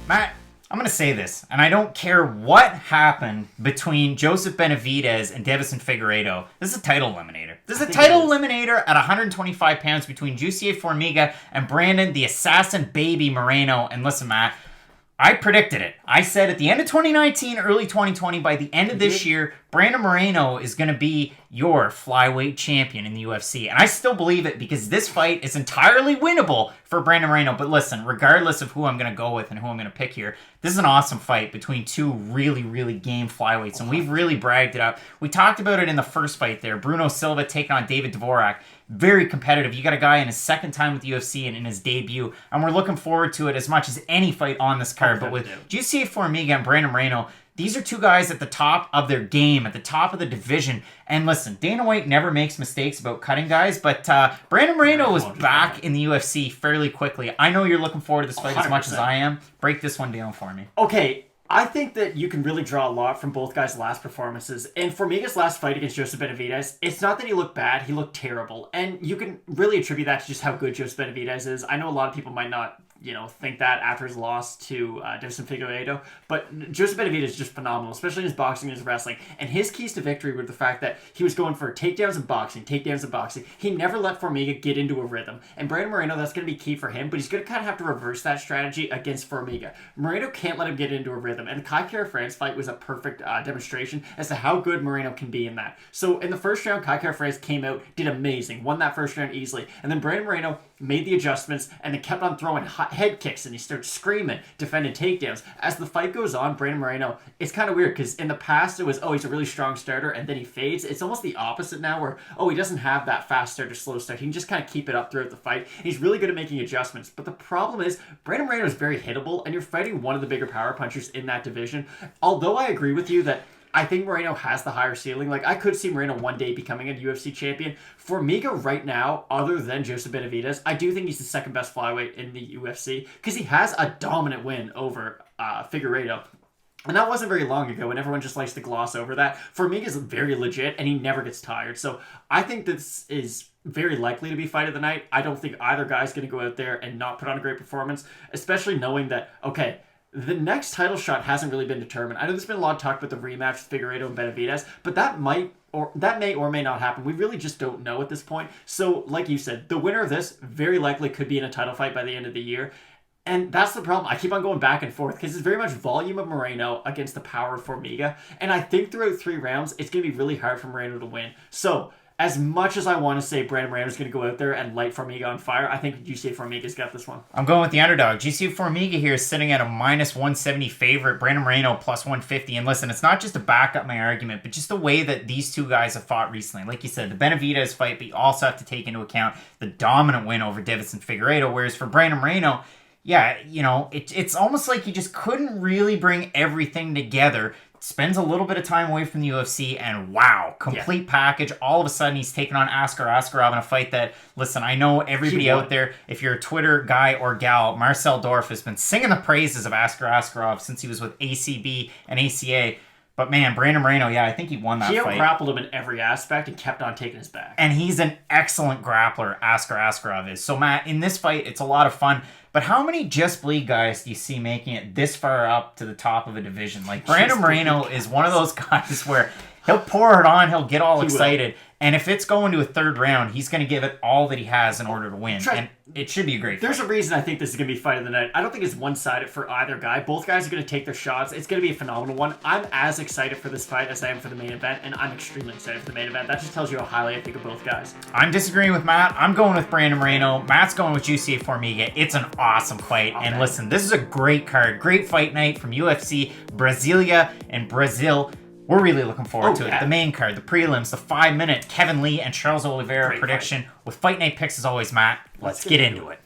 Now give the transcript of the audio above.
Matt, I'm going to say this, and I don't care what happened between Joseph Benavidez and Deiveson Figueiredo. This is a title eliminator. This is a title eliminator at 125 pounds between Jussier Formiga and Brandon, the assassin baby Moreno. And listen, Matt, I predicted it. I said at the end of 2019, early 2020, by the end of this year, Brandon Moreno is going to be your flyweight champion in the UFC. And I still believe it because this fight is entirely winnable for Brandon Moreno. But listen, regardless of who I'm going to go with and who I'm going to pick here, this is an awesome fight between two really, really game flyweights. And we've really bragged it up. We talked about it in the first fight there. Bruno Silva taking on David Dvorak. Very competitive. You got a guy in his second time with the UFC and in his debut. And we're looking forward to it as much as any fight on this card. But with Jussier Formiga and Brandon Moreno, these are two guys at the top of their game, at the top of the division. And listen, Dana White never makes mistakes about cutting guys, but Brandon Moreno is back in the UFC fairly quickly. I know you're looking forward to this fight 100%. As much as I am. Break this one down for me. Okay, I think that you can really draw a lot from both guys' last performances. In Formiga's last fight against Joseph Benavidez, it's not that he looked bad, he looked terrible. And you can really attribute that to just how good Joseph Benavidez is. I know a lot of people might not think that after his loss to Deiveson Figueiredo, but Joseph Benavidez is just phenomenal, especially in his boxing and his wrestling. And his keys to victory were the fact that he was going for takedowns and boxing. He never let Formiga get into a rhythm. And Brandon Moreno, that's going to be key for him, but he's going to kind of have to reverse that strategy against Formiga. Moreno can't let him get into a rhythm, and the Kai Kara-France fight was a perfect demonstration as to how good Moreno can be in that. So in the first round, Kai Kara-France came out, did amazing, won that first round easily, and then Brandon Moreno made the adjustments and then kept on throwing head kicks and he started screaming, defending takedowns. As the fight goes on, Brandon Moreno, it's kind of weird because in the past it was, he's a really strong starter and then he fades. It's almost the opposite now where, he doesn't have that fast start or slow start. He can just kind of keep it up throughout the fight. And he's really good at making adjustments. But the problem is, Brandon Moreno is very hittable and you're fighting one of the bigger power punchers in that division. Although I agree with you that I think Moreno has the higher ceiling. Like, I could see Moreno one day becoming a UFC champion. Formiga right now, other than Joseph Benavidez, I do think he's the second best flyweight in the UFC because he has a dominant win over Figueiredo. And that wasn't very long ago, and everyone just likes to gloss over that. Formiga is very legit, and he never gets tired. So I think this is very likely to be fight of the night. I don't think either guy's going to go out there and not put on a great performance, especially knowing that, the next title shot hasn't really been determined. I know there's been a lot of talk about the rematch with Figueiredo and Benavidez, but that may or may not happen. We really just don't know at this point. So, like you said, the winner of this very likely could be in a title fight by the end of the year. And that's the problem. I keep on going back and forth because it's very much volume of Moreno against the power of Formiga. And I think throughout 3 rounds, it's going to be really hard for Moreno to win. So, as much as I want to say Brandon Moreno is going to go out there and light Formiga on fire, I think Jussier Formiga's got this one. I'm going with the underdog. Jussier Formiga here is sitting at a minus 170 favorite. Brandon Moreno plus 150. And listen, it's not just to back up my argument, but just the way that these two guys have fought recently. Like you said, the Benavidez fight, but you also have to take into account the dominant win over Deiveson Figueiredo. Whereas for Brandon Moreno, it's almost like he just couldn't really bring everything together. Spends a little bit of time away from the UFC, and wow, complete package. All of a sudden, he's taking on Askar Askarov in a fight that, listen, I know everybody out there, if you're a Twitter guy or gal, Marcel Dorf has been singing the praises of Askar Askarov since he was with ACB and ACA. But man, Brandon Moreno, I think he won that fight. He out-grappled him in every aspect and kept on taking his back. And he's an excellent grappler, Askar Askarov is. So Matt, in this fight, it's a lot of fun. But how many Just Bleed guys do you see making it this far up to the top of a division? Like, Brandon Moreno is one of those guys where he'll pour it on, he'll get all excited. And if it's going to a 3rd round, he's going to give it all that he has in order to win. And it should be a great fight. There's a reason I think this is going to be fight of the night. I don't think it's one-sided for either guy. Both guys are going to take their shots. It's going to be a phenomenal one. I'm as excited for this fight as I am for the main event, and I'm extremely excited for the main event. That just tells you how highly I think of both guys. I'm disagreeing with Matt. I'm going with Brandon Moreno. Matt's going with Jussier Formiga. It's an awesome fight. And listen, this is a great card. Great fight night from UFC Brasilia and Brazil. We're really looking forward to it. The main card, the prelims, the 5-minute Kevin Lee and Charles Oliveira prediction. With Fight Night picks as always, Matt. Let's get into it.